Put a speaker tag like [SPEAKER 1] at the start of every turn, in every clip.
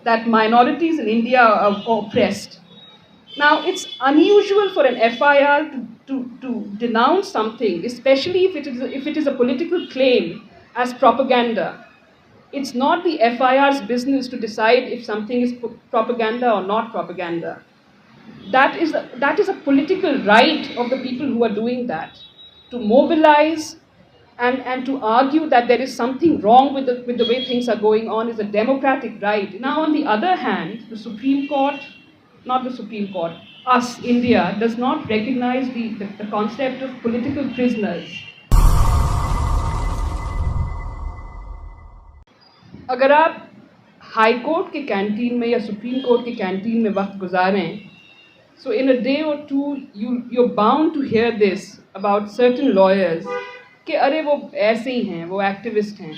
[SPEAKER 1] that minorities in India are oppressed. Now, it's unusual for an FIR to denounce something, especially if it is a political claim, as propaganda. It's not the FIR's business to decide if something is propaganda or not propaganda. That is a political right of the people who are doing that, to mobilize and to argue that there is something wrong with the way things are going on is a democratic right. Now, on the other hand, the Supreme Court, not the Supreme Court, us, India, does not recognize the concept of political prisoners. अगर आप high court के canteen में या supreme court के canteen में वक्त गुजारें, so in a day or two you're bound to hear this about certain lawyers कि अरे वो ऐसे ही हैं, वो एक्टिविस्ट हैं,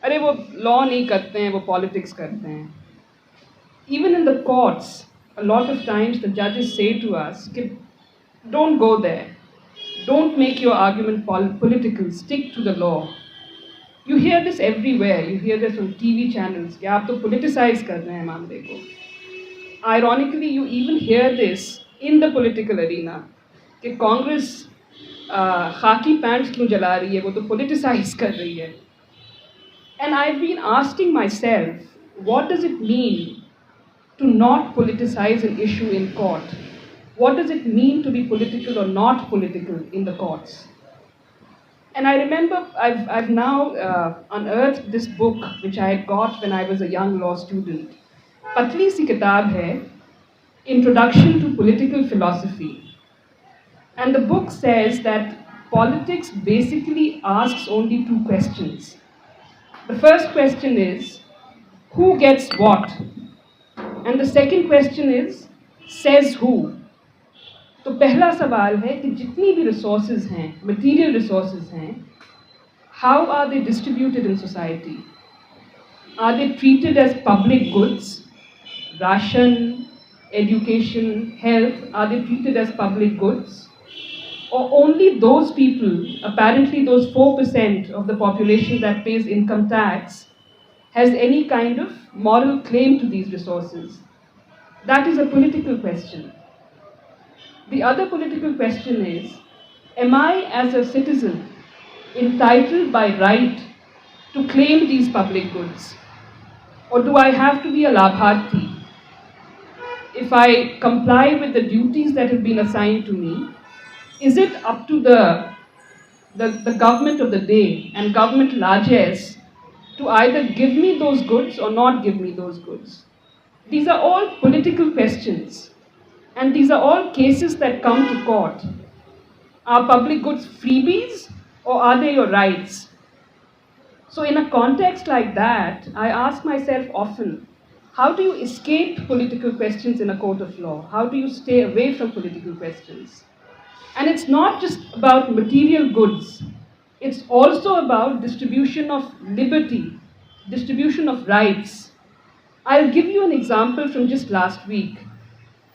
[SPEAKER 1] अरे वो लॉ नहीं करते हैं, वो पॉलिटिक्स करते हैं. Even in the courts, a lot of times the judges say to us कि don't go there, don't make your argument political, stick to the law. You hear this everywhere. You hear this on TV channels कि आप तो politicize कर रहे हैं मामले को. Ironically, you even hear this in the political arena कि कांग्रेस खाकी पैंट्स क्यों जला रही है, वो तो politicize कर रही है. And I've been asking myself, what does it mean to not politicize an issue in court? What does it mean to be political or not political in the courts? And I remember I've now unearthed this book which I had got when I was a young law student. पतली सी किताब है, Introduction to Political Philosophy. And the book says that politics basically asks only two questions. The first question is, who gets what? And the second question is, says who? तो पहला सवाल है कि जितनी भी resources हैं, material resources हैं, how are they distributed in society? Are they treated as public goods? Ration, education, health, are they treated as public goods? Or only those people, apparently those 4% of the population that pays income tax, has any kind of moral claim to these resources? That is a political question. The other political question is, am I as a citizen entitled by right to claim these public goods? Or do I have to be a labharthi? If I comply with the duties that have been assigned to me, is it up to the government of the day and government largesse to either give me those goods or not give me those goods? These are all political questions. And these are all cases that come to court. Are public goods freebies or are they your rights? So in a context like that, I ask myself often, how do you escape political questions in a court of law? How do you stay away from political questions? And it's not just about material goods. It's also about distribution of liberty, distribution of rights. I'll give you an example from just last week.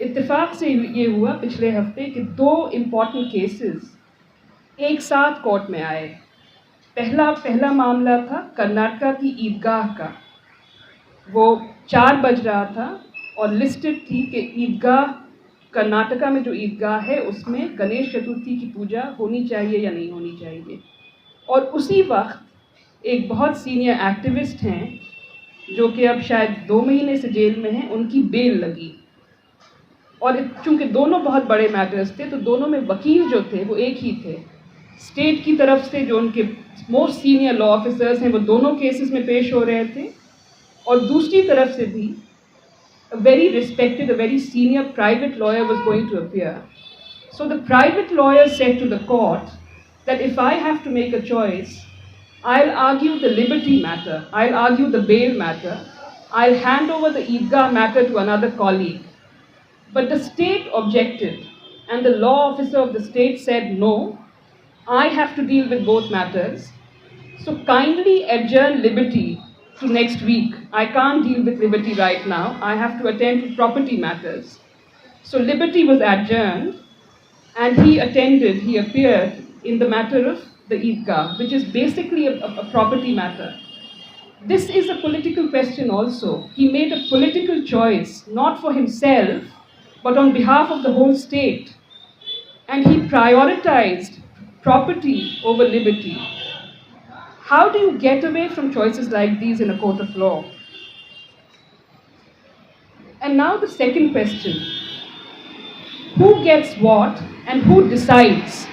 [SPEAKER 1] इत्तेफाक से ये हुआ पिछले हफ्ते कि दो important cases एक साथ कोर्ट में आए. पहला मामला था कर्नाटका की ईदगाह का. वो 4 बज रहा था और लिस्टेड थी कि ईदगाह कर्नाटका में जो ईदगाह है उसमें गणेश चतुर्थी की पूजा होनी चाहिए या नहीं होनी चाहिए. और उसी वक्त एक बहुत सीनियर एक्टिविस्ट हैं जो कि अब शायद 2 महीने से जेल में हैं, उनकी बेल लगी. और चूंकि दोनों बहुत बड़े मैटर्स थे तो दोनों में वकील जो थे वो एक ही थे. स्टेट की तरफ से जो उनके मोस्ट सीनियर लॉ ऑफिसर्स हैं वो दोनों केसेस में पेश हो रहे थे, और दूसरी तरफ से भी a very respected, a very senior private lawyer was going to appear. So the private lawyer said to the court that if I have to make a choice, I'll argue the liberty matter, I'll argue the bail matter, I'll hand over the Eidgah matter to another colleague. But the state objected, and the law officer of the state said, no, I have to deal with both matters. So kindly adjourn liberty to next week. I can't deal with liberty right now. I have to attend to property matters. So liberty was adjourned, and he appeared in the matter of the Eidgah, which is basically a property matter. This is a political question also. He made a political choice, not for himself, but on behalf of the whole state. And he prioritized property over liberty. How do you get away from choices like these in a court of law? And now the second question. Who gets what and who decides?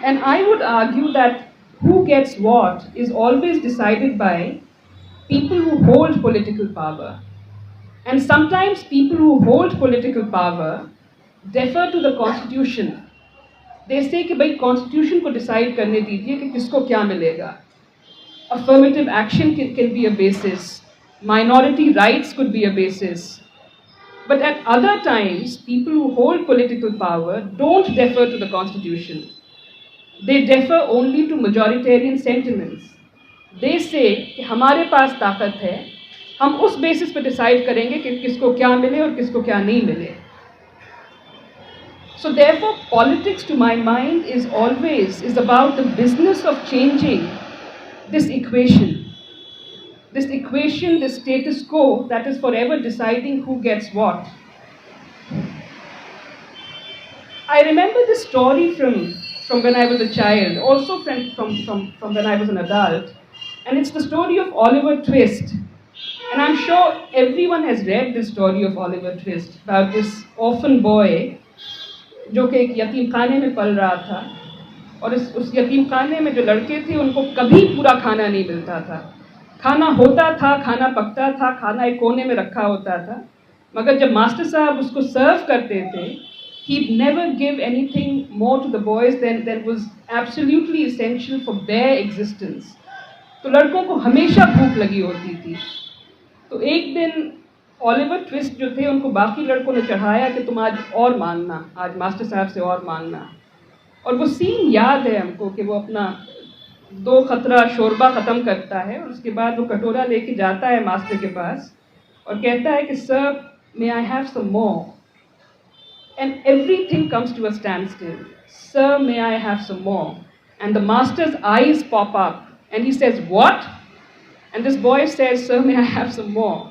[SPEAKER 1] And I would argue that who gets what is always decided by people who hold political power. And sometimes people who hold political power defer to the constitution. They say कि भाई constitution को decide करने दीजिए कि किसको क्या मिलेगा. Affirmative action can be a basis. Minority rights could be a basis. But at other times, people who hold political power don't defer to the constitution. They defer only to majoritarian sentiments. They say कि हमारे पास ताकत है, हम उस basis पे decide करेंगे कि किसको क्या मिले और किसको क्या नहीं मिले. So therefore, politics to my mind is about the business of changing this equation, this status quo that is forever deciding who gets what. I remember this story from when I was a child, also from when I was an adult, and it's the story of Oliver Twist. And I'm sure everyone has read this story of Oliver Twist, about this orphan boy जो कि एक यतीम खाने में पल रहा था, और उस यतीम खाने में जो लड़के थे उनको कभी पूरा खाना नहीं मिलता था. खाना होता था, खाना पकता था, खाना एक कोने में रखा होता था, मगर जब मास्टर साहब उसको सर्व करते थे, he'd never give anything more to the boys than was absolutely essential for their existence. तो लड़कों को हमेशा भूख लगी होती थी. तो एक दिन ऑलिवर ट्विस्ट जो थे उनको बाकी लड़कों ने चढ़ाया कि तुम आज और मांगना, आज मास्टर साहब से और मांगना. और वो सीन याद है हमको कि वो अपना 2 खतरा शोरबा ख़त्म करता है और उसके बाद वो कटोरा लेके जाता है मास्टर के पास और कहता है कि sir, may I have some more. And everything comes to a standstill. Sir, may I have some more? And the master's eyes pop up and he says, what? And this boy says, sir, may I have some more?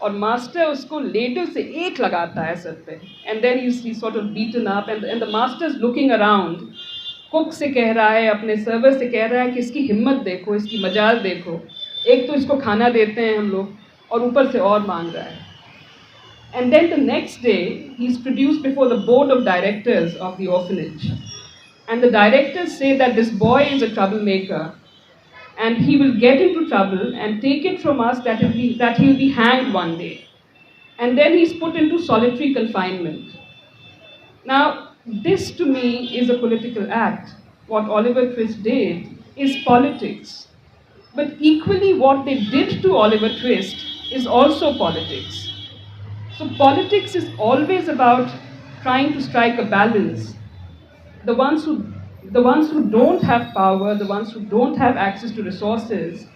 [SPEAKER 1] और master उसको ladle से एक लगाता है sir पे. And then he's sort of beaten up and the master's looking around. Cook से कह रहा है, अपने सर्वर से कह रहा है कि इसकी हिम्मत देखो, इसकी मजाल देखो. एक तो इसको खाना देते हैं हम लोग और ऊपर से और मांग रहा है. And then the next day, he's produced before the board of directors of the orphanage. And the directors say that this boy is a troublemaker and he will get into trouble and take it from us that he'll be hanged one day. And then he's put into solitary confinement. Now, this to me is a political act. What Oliver Twist did is politics. But equally what they did to Oliver Twist is also politics. So politics is always about trying to strike a balance. The ones who don't have power, the ones who don't have access to resources,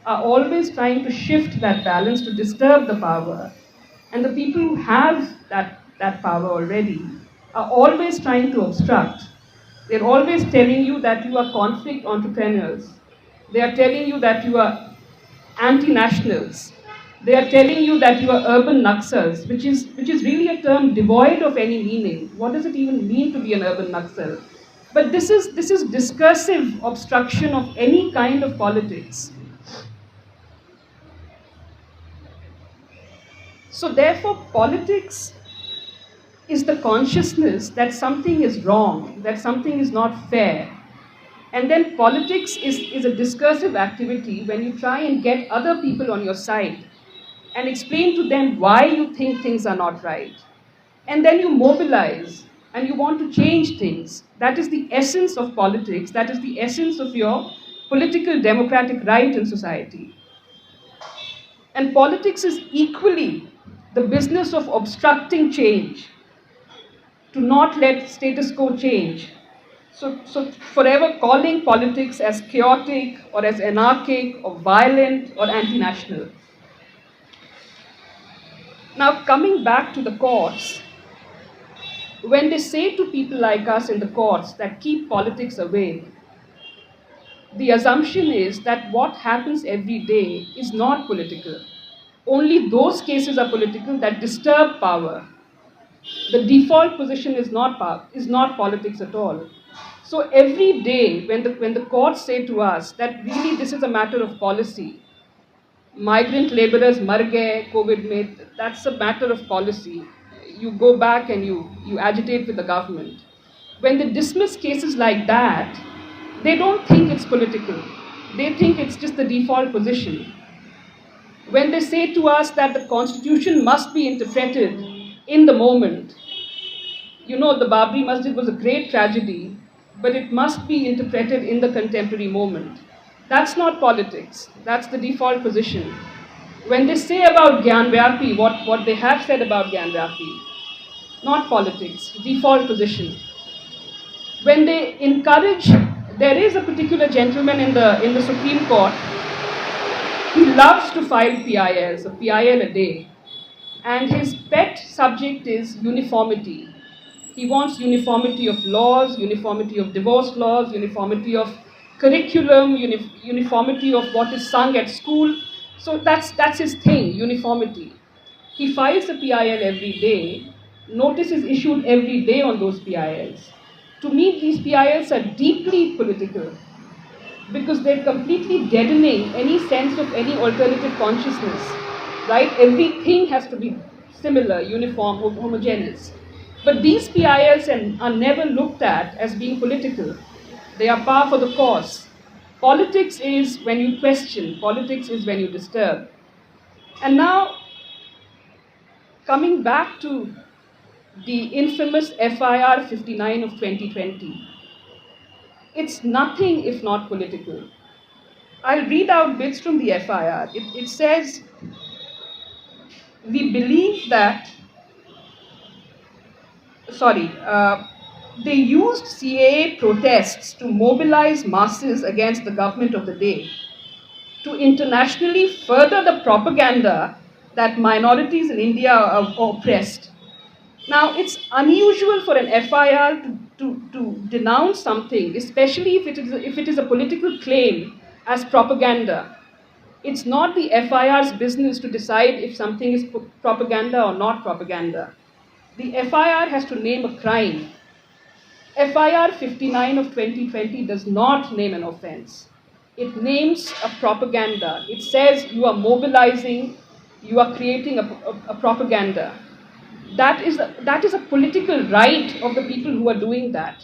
[SPEAKER 1] are always trying to shift that balance to disturb the power. And the people who have that power already are always trying to obstruct. They're always telling you that you are conflict entrepreneurs. They are telling you that you are anti-nationals. They are telling you that you are urban Naxals, which is really a term devoid of any meaning. What does it even mean to be an urban Naxal? But this is discursive obstruction of any kind of politics. So therefore, politics is the consciousness that something is wrong, that something is not fair. And then politics is a discursive activity when you try and get other people on your side and explain to them why you think things are not right. And then you mobilize and you want to change things. That is the essence of politics. That is the essence of your political democratic right in society. And politics is equally the business of obstructing change, to not let status quo change. So forever calling politics as chaotic or as anarchic or violent or anti-national. Now, coming back to the courts, when they say to people like us in the courts that keep politics away, the assumption is that what happens every day is not political. Only those cases are political that disturb power. The default position is not politics at all. So every day, when the courts say to us that really this is a matter of policy, migrant laborers mar gaye COVID mein, that's a matter of policy. You go back and you agitate with the government. When they dismiss cases like that, they don't think it's political. They think it's just the default position. When they say to us that the constitution must be interpreted in the moment, you know, the Babri Masjid was a great tragedy, but it must be interpreted in the contemporary moment. That's not politics. That's the default position. When they say about Gyanvyapi, what they have said about Gyanvyapi, not politics, default position. When they encourage, there is a particular gentleman in the Supreme Court, he loves to file PILs, a PIL a day, and his pet subject is uniformity. He wants uniformity of laws, uniformity of divorce laws, uniformity of curriculum, uniformity of what is sung at school. So that's his thing, uniformity. He files a PIL every day, notice is issued every day on those PILs. To me, these PILs are deeply political because they're completely deadening any sense of any alternative consciousness, right? Everything has to be similar, uniform, homogeneous. But these PILs are never looked at as being political. They are par for the course. Politics is when you question, politics is when you disturb. And now, coming back to the infamous FIR 59 of 2020, it's nothing if not political. I'll read out bits from the FIR. It says, we believe that, they used CAA protests to mobilize masses against the government of the day, to internationally further the propaganda that minorities in India are oppressed. Now, it's unusual for an FIR to denounce something, especially if it is a political claim, as propaganda. It's not the FIR's business to decide if something is propaganda or not propaganda. The FIR has to name a crime. FIR 59 of 2020 does not name an offense. It names a propaganda. It says you are mobilizing, you are creating a propaganda. That is a political right of the people who are doing that,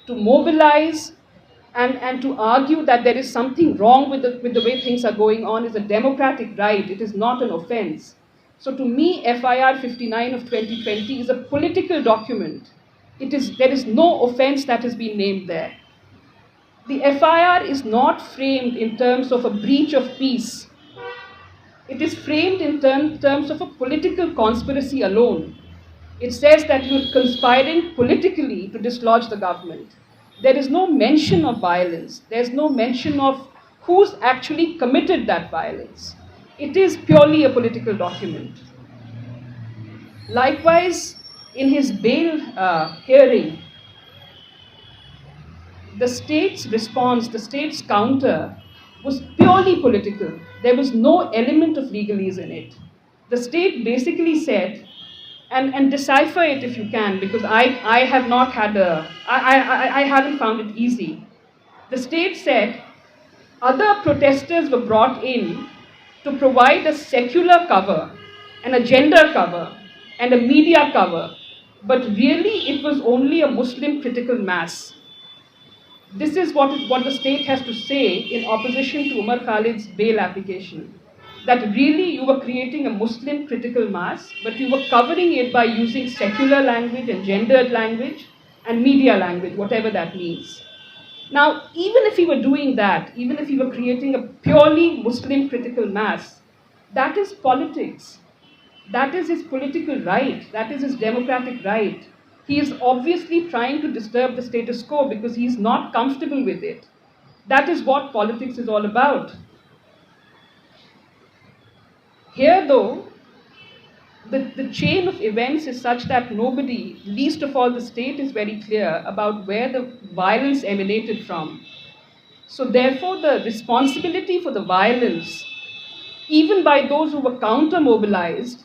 [SPEAKER 1] to mobilize and to argue that there is something wrong with the way things are going on is a democratic right. It is not an offense. So to me, FIR 59 of 2020 is a political document. There is no offense that has been named there. The FIR is not framed in terms of a breach of peace. It is framed in terms of a political conspiracy alone. It says that you're conspiring politically to dislodge the government. There is no mention of violence. There's no mention of who's actually committed that violence. It is purely a political document. Likewise, in his bail hearing, the state's response, the state's counter, was purely political. There was no element of legalese in it. The state basically said, and decipher it if you can, because I haven't found it easy. The state said, other protesters were brought in to provide a secular cover, and a gender cover, and a media cover, but really it was only a Muslim critical mass. This is what the state has to say in opposition to Umar Khalid's bail application. That really you were creating a Muslim critical mass, but you were covering it by using secular language and gendered language and media language, whatever that means. Now, even if he were doing that, even if he were creating a purely Muslim critical mass, that is politics. That is his political right. That is his democratic right. He is obviously trying to disturb the status quo because he is not comfortable with it. That is what politics is all about. Here, though, the chain of events is such that nobody, least of all the state, is very clear about where the violence emanated from. So therefore, the responsibility for the violence, even by those who were counter-mobilized,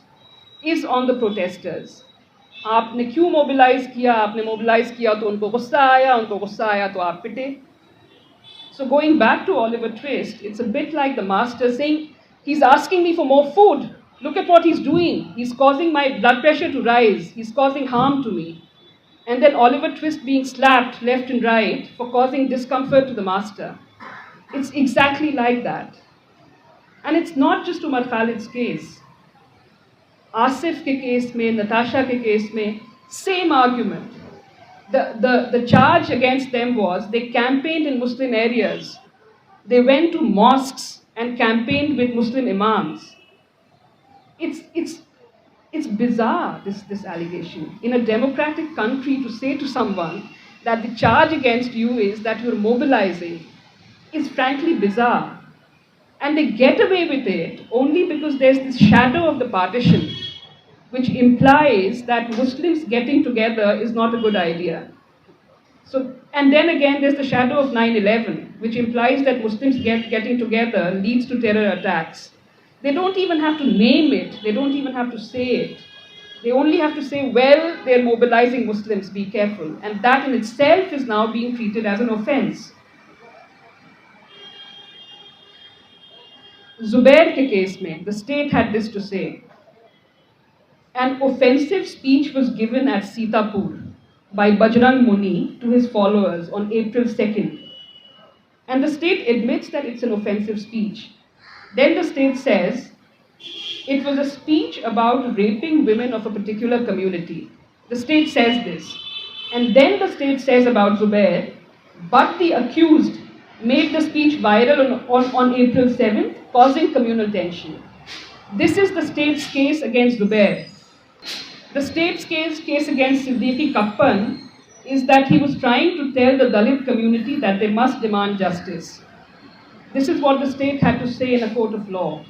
[SPEAKER 1] is on the protesters. आपने क्यों mobilise किया, आपने mobilise किया तो उनको गुस्सा आया तो आप पिटे. So going back to Oliver Twist, it's a bit like the master saying, he's asking me for more food. Look at what he's doing. He's causing my blood pressure to rise. He's causing harm to me. And then Oliver Twist being slapped left and right for causing discomfort to the master. It's exactly like that. And it's not just Umar Khalid's case. Asif ke case mein, Natasha ke case mein, same argument. The charge against them was they campaigned in Muslim areas. They went to mosques and campaigned with Muslim imams. It's bizarre, this allegation. In a democratic country, to say to someone that the charge against you is that you're mobilizing is frankly bizarre. And they get away with it only because there's this shadow of the partition, which implies that Muslims getting together is not a good idea. So, and then again, there's the shadow of 9/11, which implies that Muslims getting together leads to terror attacks. They don't even have to name it. They don't even have to say it. They only have to say, well, they're mobilizing Muslims, be careful. And that in itself is now being treated as an offense. Zubair ke case mein, the state had this to say. An offensive speech was given at Sitapur by Bajrang Muni to his followers on April 2nd. And the state admits that it's an offensive speech. Then the state says it was a speech about raping women of a particular community. The state says this. And then the state says about Zubair, but the accused made the speech viral on April 7th, causing communal tension. This is the state's case against Zubair. The state's case against Siddiqui Kappan is that he was trying to tell the Dalit community that they must demand justice. This is what the state had to say in a court of law.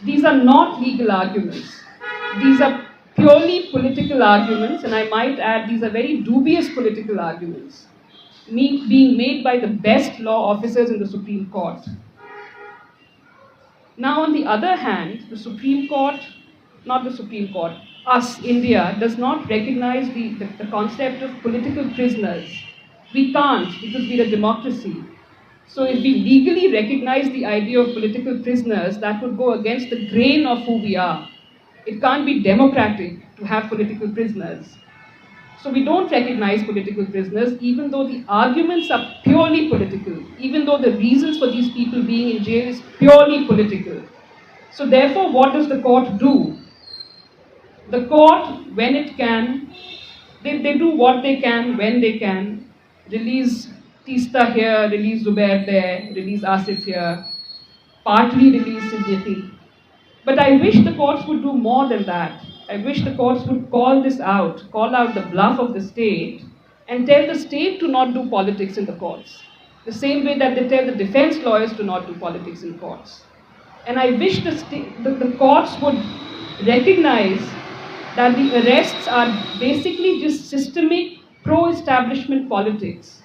[SPEAKER 1] These are not legal arguments. These are purely political arguments, and I might add, these are very dubious political arguments, being made by the best law officers in the Supreme Court. Now, on the other hand, the Supreme Court, not the Supreme Court, us, India, does not recognize the concept of political prisoners. We can't, because we're a democracy. So if we legally recognize the idea of political prisoners, that would go against the grain of who we are. It can't be democratic to have political prisoners. So we don't recognize political prisoners, even though the arguments are purely political, even though the reasons for these people being in jail is purely political. So therefore, what does the court do? The court, when it can, they do what they can, when they can. Release Tista here, release Zubair there, release Asif here, partly release Siddiqui. But I wish the courts would do more than that. I wish the courts would call out the bluff of the state, and tell the state to not do politics in the courts. The same way that they tell the defense lawyers to not do politics in courts. And I wish the courts would recognize that the arrests are basically just systemic pro-establishment politics.